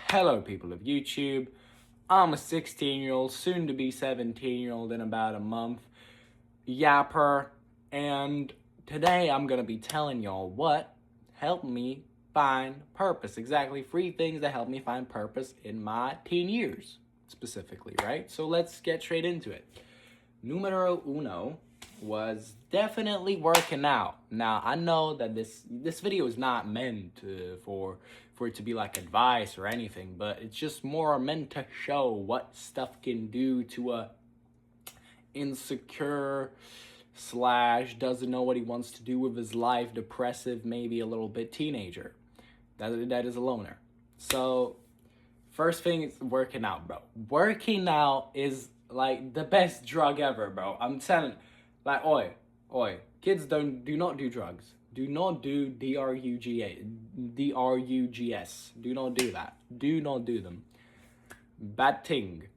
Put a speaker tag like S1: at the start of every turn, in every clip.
S1: Hello, people of YouTube. I'm a 16-year-old, soon to be 17-year-old in about a month, yapper, and today I'm gonna be telling y'all what helped me find purpose. Exactly 3 things that helped me find purpose in my teen years, specifically, right? So let's get straight into it. Numero uno was definitely working out. Now I know that this video is not meant for it to be like advice or anything, but it's just more meant to show what stuff can do to a insecure slash doesn't know what he wants to do with his life, depressive, maybe a little bit teenager that is a loner. So first thing is working out, bro. Working out is like the best drug ever, bro. I'm telling, like, oi, kids do not do drugs. Do not do drugs. Do not do that. Do not do them. Bad thing.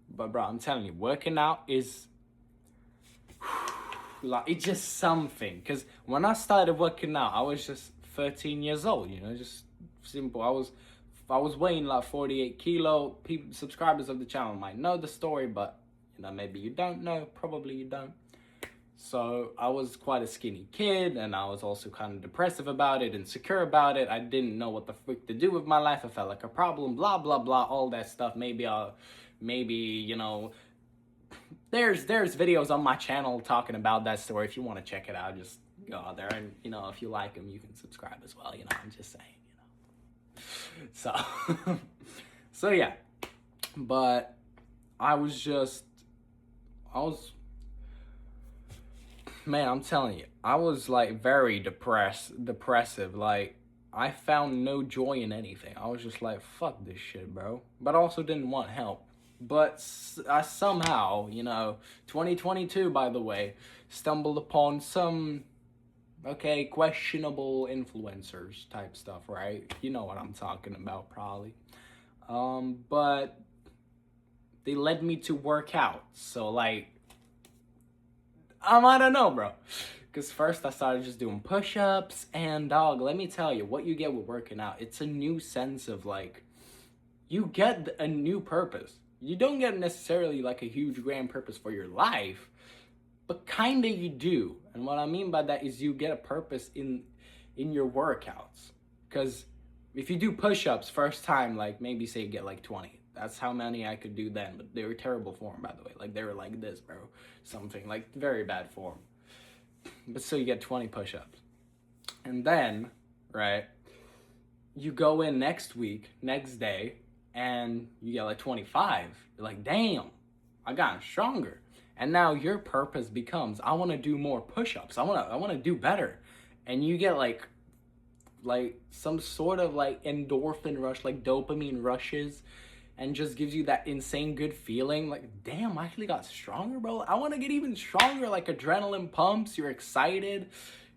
S1: But bro, I'm telling you, working out is like, it's just something. Cause when I started working out, I was just 13 years old. Just simple. I was weighing like 48 kilo. People, subscribers of the channel might know the story, but maybe you don't know. Probably you don't. So I was quite a skinny kid, and I was also kind of depressive about it, insecure about it. I didn't know what the frick to do with my life. I felt like a problem. Blah blah blah. All that stuff. Maybe there's videos on my channel talking about that story. If you want to check it out, just go out there, and if you like them, you can subscribe as well. I'm just saying. So yeah, but man, I'm telling you, I was like very depressive. Like, I found no joy in anything. I was just like, fuck this shit, bro. But I also didn't want help. But I somehow, 2022, by the way, stumbled upon some, questionable influencers type stuff, right? You know what I'm talking about, probably. But they led me to work out. So, like, I don't know, bro. Because first I started just doing push-ups, and dog, let me tell you, what you get with working out, it's a new sense of, like, you get a new purpose. You don't get necessarily, like, a huge grand purpose for your life, but kinda you do. And what I mean by that is you get a purpose in your workouts. Because if you do push-ups first time, like, maybe say you get, like, 20. That's how many I could do then, but they were terrible form, by the way. Like, they were like this, bro. Something, like, very bad form. But still, you get 20 push-ups. And then, right, you go in next day, and you get, like, 25. You're like, damn, I got stronger. And now your purpose becomes, I want to do more push-ups. I want to do better. And you get, like some sort of, like, endorphin rush, like, dopamine rushes, and just gives you that insane good feeling. Like, damn, I actually got stronger, bro. I want to get even stronger. Like, adrenaline pumps. You're excited,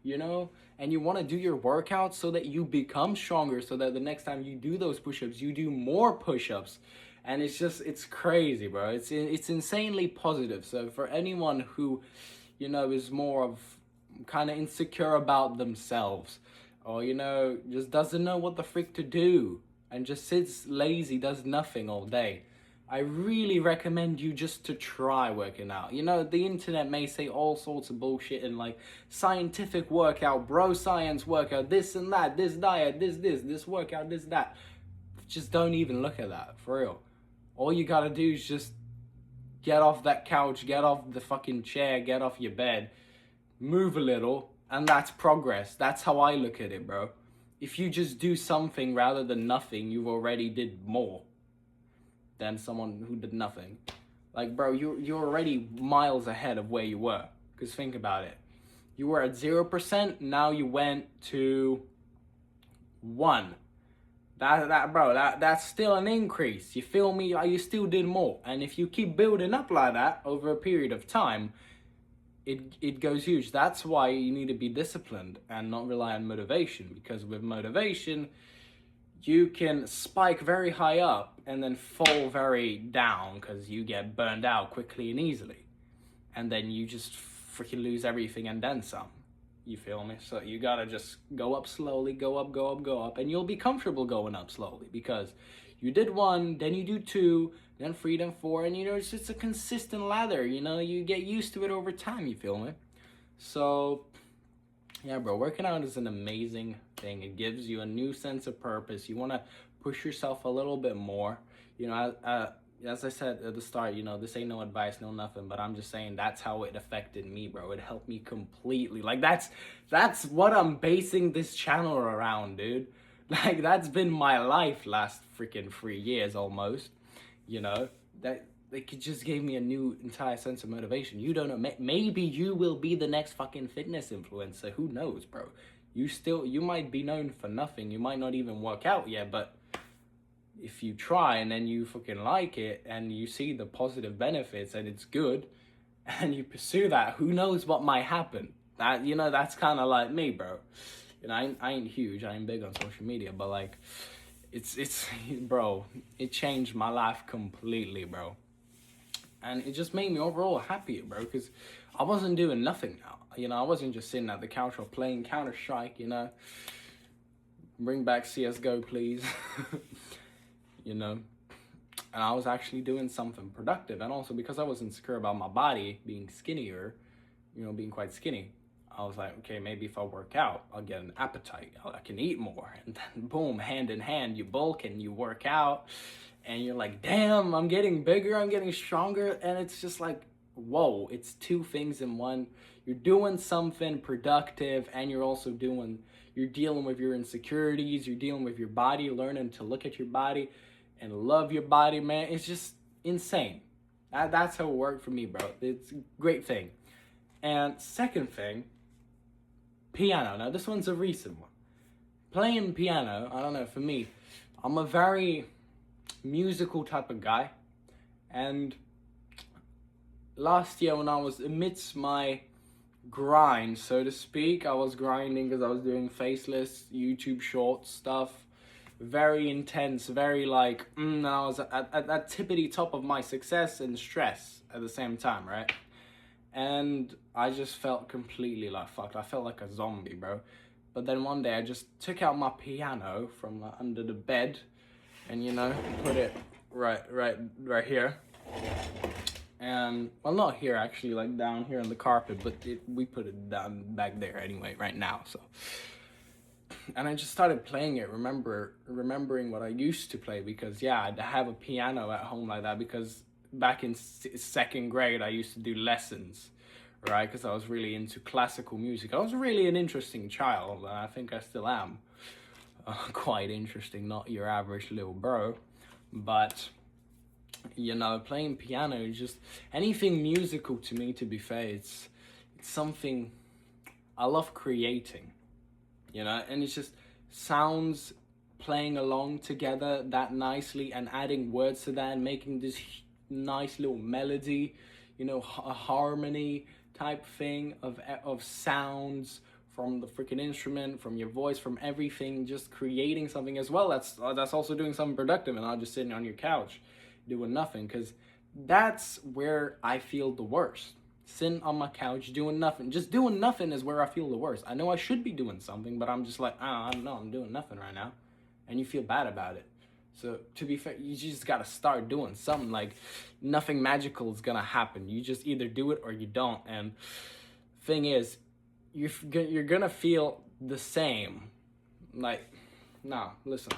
S1: and you want to do your workouts so that you become stronger, so that the next time you do those push-ups, you do more push-ups. And it's crazy, bro. It's insanely positive. So for anyone who, is more of kind of insecure about themselves, or, just doesn't know what the frick to do, and just sits lazy, does nothing all day, I really recommend you just to try working out. The internet may say all sorts of bullshit and, like, scientific workout, bro science workout, this and that, this diet, this workout, this, that. Just don't even look at that, for real. All you gotta do is just get off that couch, get off the fucking chair, get off your bed, move a little, and that's progress. That's how I look at it, bro. If you just do something rather than nothing, you've already did more than someone who did nothing. Like, bro, you're already miles ahead of where you were. Because think about it. You were at 0%, now you went to 1. That's still an increase. You feel me? You still did more. And if you keep building up like that over a period of time, it goes huge. That's why you need to be disciplined and not rely on motivation, because with motivation, you can spike very high up and then fall very down because you get burned out quickly and easily. And then you just freaking lose everything and then some. You feel me? So you gotta just go up slowly, go up, go up, go up, and you'll be comfortable going up slowly because you did one, then you do two, then three, then four, and it's just a consistent ladder. You get used to it over time. You feel me? So yeah, bro, working out is an amazing thing. It gives you a new sense of purpose. You want to push yourself a little bit more. As I said at the start, this ain't no advice, no nothing, but I'm just saying that's how it affected me, bro. It helped me completely. Like, that's what I'm basing this channel around, dude. Like, that's been my life last freaking 3 years almost, that like it just gave me a new entire sense of motivation. You don't know, maybe you will be the next fucking fitness influencer. Who knows, bro? You might be known for nothing. You might not even work out yet, but if you try and then you fucking like it and you see the positive benefits and it's good and you pursue that, who knows what might happen. That's kind of like me, bro. I ain't huge, I ain't big on social media, but like it's bro, it changed my life completely, bro. And it just made me overall happier, bro, because I wasn't doing nothing now. I wasn't just sitting at the couch or playing Counter-Strike, Bring back CSGO, please. And I was actually doing something productive. And also because I was insecure about my body being skinnier, being quite skinny, I was like, okay, maybe if I work out, I'll get an appetite. I can eat more. And then boom, hand in hand, you bulk and you work out. And you're like, damn, I'm getting bigger, I'm getting stronger. And it's just like, whoa, it's two things in one. You're doing something productive and you're dealing with your insecurities, you're dealing with your body, learning to look at your body and love your body, man. It's just insane. That's how it worked for me, bro. It's a great thing. And second thing, piano. Now this one's a recent one. Playing piano, I don't know, for me, I'm a very musical type of guy, and last year when I was amidst my grind, so to speak, I was grinding because I was doing faceless YouTube short stuff, very intense, very like I was at that tippity top of my success and stress at the same time, right? And I just felt completely like fucked. I felt like a zombie, bro. But then one day I just took out my piano from under the bed and put it right here, and well, not here actually, like down here on the carpet, but we put it down back there anyway right now. So, and I just started playing it, remembering what I used to play, because I have a piano at home like that, because back in second grade I used to do lessons, right? Because I was really into classical music. I was really an interesting child, and I think I still am. Quite interesting, not your average little bro, but playing piano is just anything musical to me. To be fair, it's something I love creating, and it's just sounds playing along together that nicely and adding words to that and making this nice little melody, a harmony type thing of sounds from the freaking instrument, from your voice, from everything, just creating something as well. That's also doing something productive and not just sitting on your couch doing nothing, because that's where I feel the worst. Sitting on my couch doing nothing. Just doing nothing is where I feel the worst. I know I should be doing something, but I'm just like, I don't know, I'm doing nothing right now. And you feel bad about it. So to be fair, you just gotta start doing something. Like, nothing magical is gonna happen. You just either do it or you don't. And thing is, you're gonna feel the same. Like, nah, listen.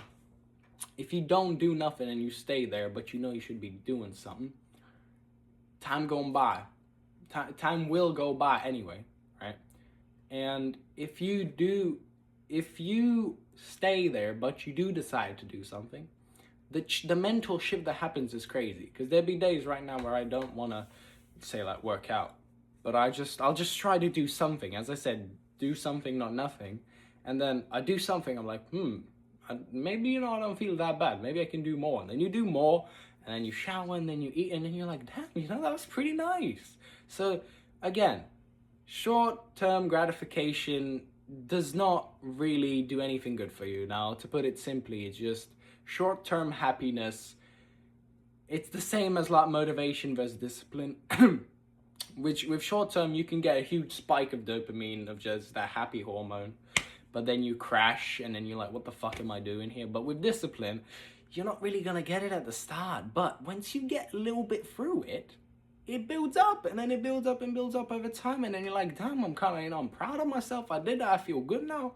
S1: If you don't do nothing and you stay there, but you should be doing something, time going by. Time will go by anyway, right? And if you stay there, but you do decide to do something, the mental shift that happens is crazy. Because there'll be days right now where I don't want to, say, like, work out. But I'll just try to do something. As I said, do something, not nothing. And then I do something, I'm like, maybe, I don't feel that bad. Maybe I can do more. And then you do more, and then you shower, and then you eat, and then you're like, damn, that was pretty nice. So, again, short-term gratification does not really do anything good for you. Now, to put it simply, it's just short-term happiness. It's the same as like motivation versus discipline. which with short term you can get a huge spike of dopamine, of just that happy hormone, but then you crash and then you're like, what the fuck am I doing here? But with discipline, you're not really gonna get it at the start, but once you get a little bit through it, it builds up, and then it builds up and builds up over time, and then you're like, damn, I'm kind of, I'm proud of myself. I did that. I feel good now.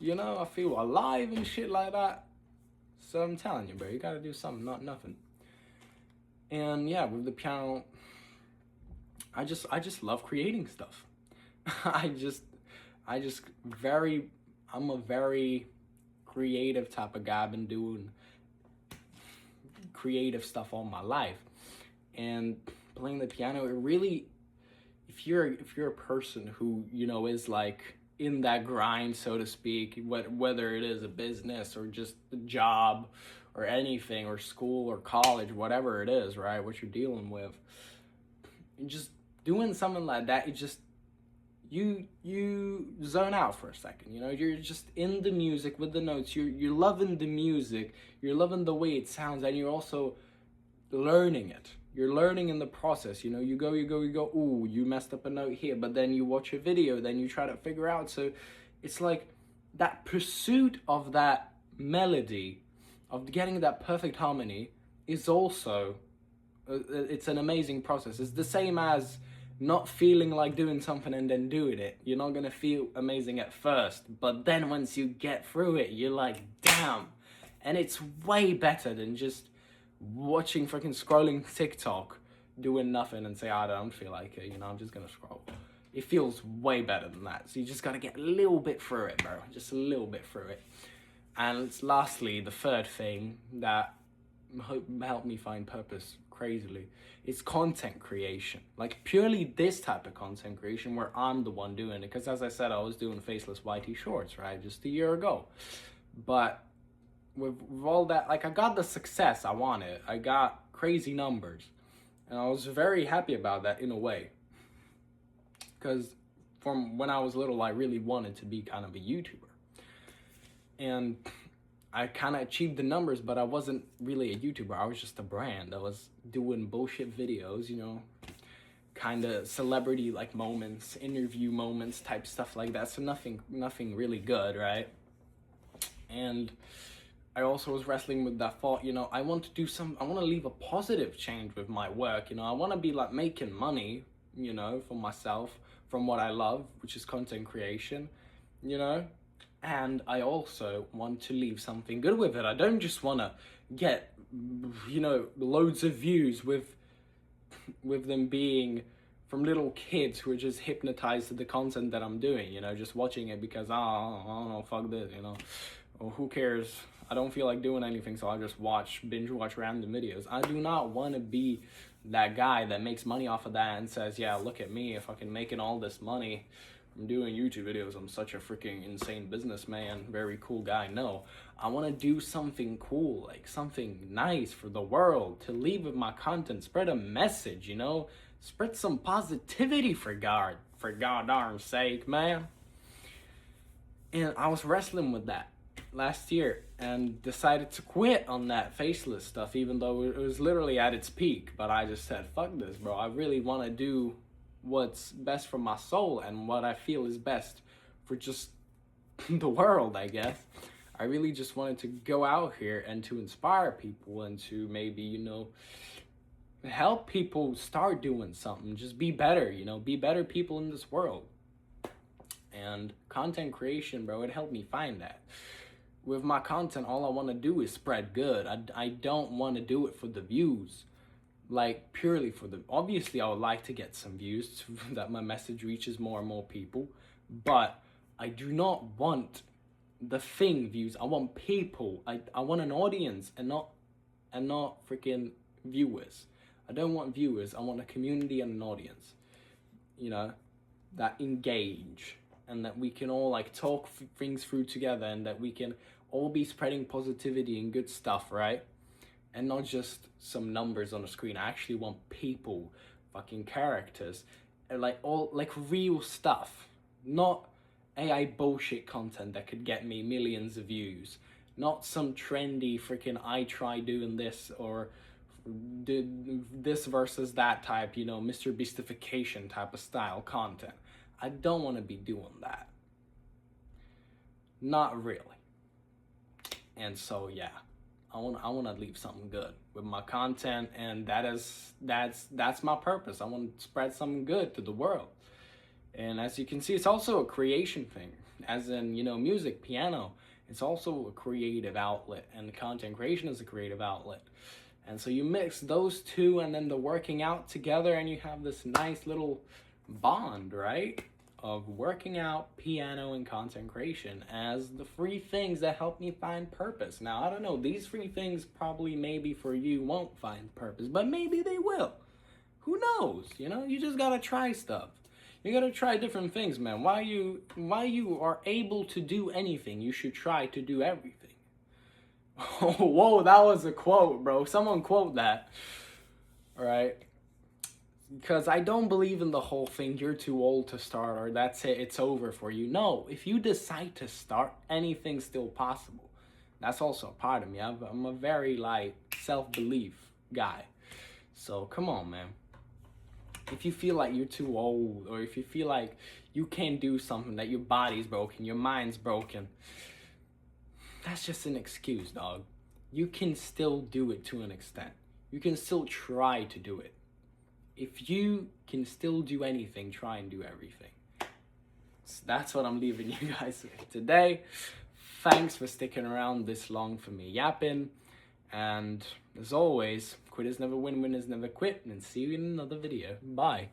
S1: I feel alive and shit like that. So I'm telling you, bro, you gotta do something, not nothing. And yeah, with the piano, I just love creating stuff. I just I'm a very creative type of guy. I've been doing creative stuff all my life, and playing the piano, it really, if you're a person who is like in that grind, so to speak, whether it is a business or just a job or anything, or school or college, whatever it is, right, what you're dealing with, and just doing something like that, it just, you zone out for a second. You're just in the music with the notes, you're loving the music, you're loving the way it sounds, and you're also learning it. You're learning in the process. You go, ooh, you messed up a note here, but then you watch a video, then you try to figure out. So it's like that pursuit of that melody, of getting that perfect harmony, is also it's an amazing process. It's the same as not feeling like doing something and then doing it. You're not gonna feel amazing at first, but then once you get through it, you're like, damn. And it's way better than just watching freaking scrolling TikTok doing nothing and say, I don't feel like it, I'm just gonna scroll. It feels way better than that. So you just gotta get a little bit through it, bro. Just a little bit through it. And lastly, the third thing that helped me find purpose crazily, it's content creation. Like purely this type of content creation where I'm the one doing it. Because as I said, I was doing faceless YT shorts, right, just a year ago. But with all that, like, I got the success I wanted. I got crazy numbers, and I was very happy about that in a way, because from when I was little, I really wanted to be kind of a YouTuber, and I kind of achieved the numbers, but I wasn't really a YouTuber. I was just a brand. I was doing bullshit videos, kind of celebrity like moments, interview moments type stuff like that. So nothing really good, right? And I also was wrestling with that thought, I want to leave a positive change with my work. I want to be like making money, for myself, from what I love, which is content creation, and I also want to leave something good with it. I don't just want to get, loads of views with them being from little kids who are just hypnotized to the content that I'm doing, just watching it because, I don't know, fuck this, or who cares? I don't feel like doing anything, so I'll just binge watch random videos. I do not want to be that guy that makes money off of that and says, yeah, look at me, if I can making all this money from doing YouTube videos, I'm such a freaking insane businessman, very cool guy. No, I want to do something cool, like something nice for the world, to leave with my content, spread a message, spread some positivity for God darn sake, man. And I was wrestling with that last year and decided to quit on that faceless stuff, even though it was literally at its peak. But I just said, fuck this, bro. I really want to do what's best for my soul and what I feel is best for just the world, I guess. I really just wanted to go out here and to inspire people and to maybe, help people start doing something. Just be better, be better people in this world. And content creation, bro, it helped me find that. With my content, all I want to do is spread good. I don't want to do it for the views, like purely for the, obviously I would like to get some views so that my message reaches more and more people, but I do not want the thing views. I want people. I want an audience and not freaking viewers. I don't want viewers. I want a community and an audience, that engage, and that we can all like talk things through together, and that we can all be spreading positivity and good stuff, right? And not just some numbers on the screen. I actually want people, fucking characters, and like all like real stuff, not AI bullshit content that could get me millions of views, not some trendy freaking I try doing this or this versus that type, you know, Mr. Beastification type of style content. I don't want to be doing that. Not really. And so yeah, I want to leave something good with my content, and that's my purpose. I want to spread something good to the world. And as you can see, it's also a creation thing, as in, you know, music, piano. It's also a creative outlet, and content creation is a creative outlet. And so you mix those two and then the working out together, and you have this nice little bond, right? Of working out, piano, and content creation as the three things that help me find purpose. Now, I don't know, these three things probably maybe for you won't find purpose, but maybe they will. Who knows? You know, you just gotta try stuff. You gotta try different things, man. While you are able to do anything, you should try to do everything. Oh, whoa, that was a quote, bro. Someone quote that. All right. Because I don't believe in the whole thing, you're too old to start, or that's it, it's over for you. No, if you decide to start, anything's still possible. That's also a part of me. I'm a very, like, self-belief guy. So, come on, man. If you feel like you're too old, or if you feel like you can't do something, that your body's broken, your mind's broken, that's just an excuse, dog. You can still do it to an extent. You can still try to do it. If you can still do anything, try and do everything. So that's what I'm leaving you guys with today. Thanks for sticking around this long for me yapping. And as always, quitters never win, winners never quit. And see you in another video. Bye.